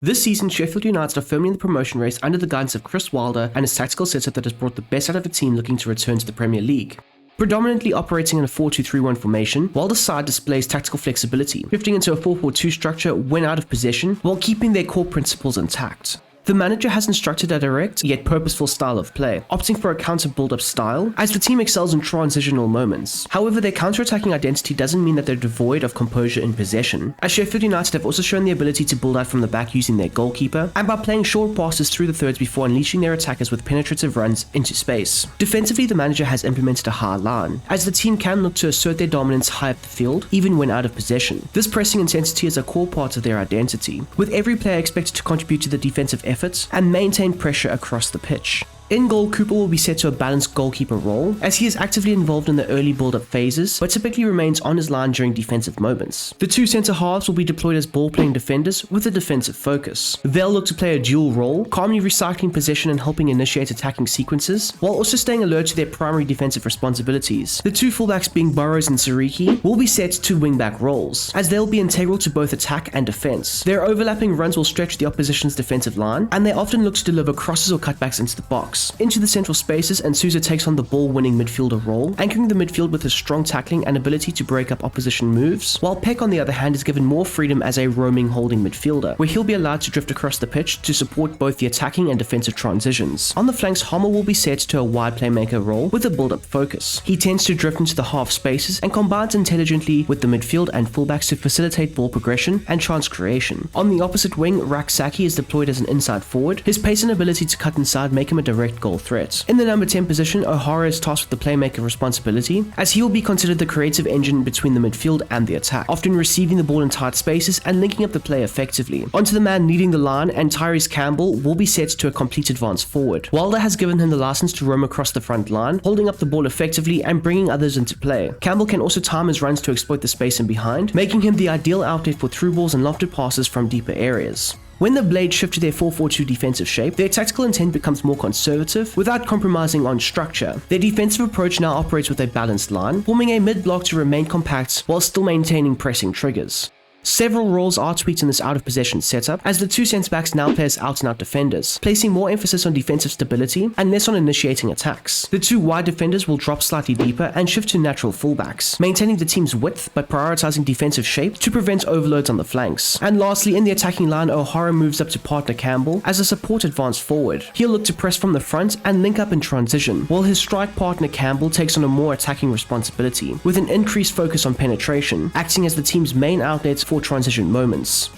This season, Sheffield United are firmly in the promotion race under the guidance of Chris Wilder and his tactical setup that has brought the best out of a team looking to return to the Premier League. Predominantly operating in a 4-2-3-1 formation, Wilder's side displays tactical flexibility, shifting into a 4-4-2 structure when out of possession, while keeping their core principles intact. The manager has instructed a direct, yet purposeful style of play, opting for a counter build-up style, as the team excels in transitional moments. However, their counter-attacking identity doesn't mean that they're devoid of composure in possession, as Sheffield United have also shown the ability to build out from the back using their goalkeeper, and by playing short passes through the thirds before unleashing their attackers with penetrative runs into space. Defensively, the manager has implemented a high line, as the team can look to assert their dominance high up the field, even when out of possession. This pressing intensity is a core part of their identity, with every player expected to contribute to the defensive efforts and maintain pressure across the pitch. In goal, Cooper will be set to a balanced goalkeeper role, as he is actively involved in the early build-up phases, but typically remains on his line during defensive moments. The two centre-halves will be deployed as ball-playing defenders with a defensive focus. They'll look to play a dual role, calmly recycling possession and helping initiate attacking sequences, while also staying alert to their primary defensive responsibilities. The two fullbacks, being Burrows and Sariki, will be set to wing-back roles, as they'll be integral to both attack and defence. Their overlapping runs will stretch the opposition's defensive line, and they often look to deliver crosses or cutbacks into the box. Into the central spaces, and Sousa takes on the ball-winning midfielder role, anchoring the midfield with his strong tackling and ability to break up opposition moves, while Peck on the other hand is given more freedom as a roaming holding midfielder, where he'll be allowed to drift across the pitch to support both the attacking and defensive transitions. On the flanks, Homer will be set to a wide playmaker role with a build-up focus. He tends to drift into the half spaces and combines intelligently with the midfield and fullbacks to facilitate ball progression and chance creation. On the opposite wing, Raksaki is deployed as an inside forward. His pace and ability to cut inside make him a direct goal threat. In the number 10 position, O'Hara is tasked with the playmaker responsibility, as he will be considered the creative engine between the midfield and the attack, often receiving the ball in tight spaces and linking up the play effectively. Onto the man leading the line, and Tyrese Campbell will be set to a complete advance forward. Wilder has given him the license to roam across the front line, holding up the ball effectively and bringing others into play. Campbell can also time his runs to exploit the space in behind, making him the ideal outlet for through balls and lofted passes from deeper areas. When the Blades shift to their 4-4-2 defensive shape, their tactical intent becomes more conservative without compromising on structure. Their defensive approach now operates with a balanced line, forming a mid-block to remain compact while still maintaining pressing triggers. Several roles are tweaked in this out-of-possession setup, as the two centre-backs now play as out-and-out defenders, placing more emphasis on defensive stability and less on initiating attacks. The two wide defenders will drop slightly deeper and shift to natural fullbacks, maintaining the team's width but prioritizing defensive shape to prevent overloads on the flanks. And lastly, in the attacking line, O'Hara moves up to partner Campbell as a support advance forward. He'll look to press from the front and link up in transition, while his strike partner Campbell takes on a more attacking responsibility, with an increased focus on penetration, acting as the team's main outlet for transition moments.